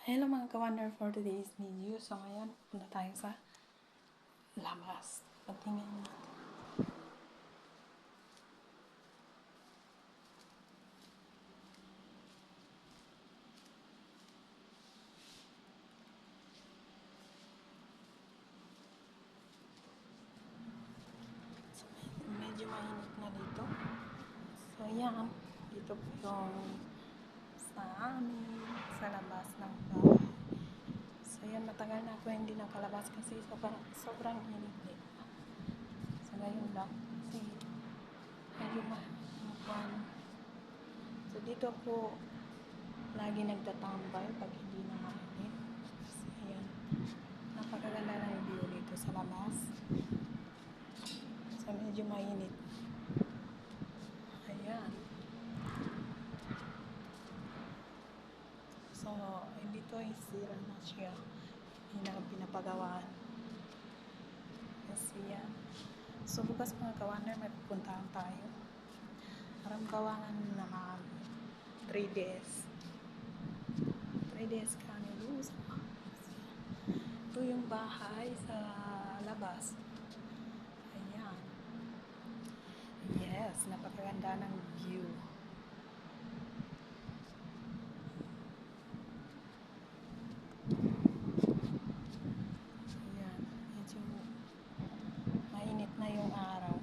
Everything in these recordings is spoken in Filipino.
Hello mga ka-wonder, for today's video. So ngayon, punta tayo sa labas. Patingin natin. So, medyo mainit na dito. So yan, dito po yung sa amin, sa labas ng bahay. So yan, matagal na ako hindi nakalabas kasi sobrang init din. So ngayon lang, kasi medyo so dito po lagi nagtatambay pag hindi na mainit. Kasi ayan, napakaganda ng view dito sa labas. So medyo mainit. Ayan. So dito ay sira na siya. Hindi na pinapagawaan. Kasi yan. So bukas mga ka-wonder, may pupuntahan tayo. Parang gawangan naman 3 days. 3 days kami lose. Ito yung bahay sa labas. Ayan. Yes, napakaganda ng view. Ayan. Medyo mainit na yung araw.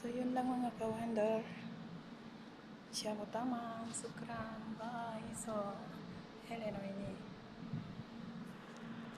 So yun lang mga ka-wonder. Siya ko tama, sukran, bye. So, Helen Winnie.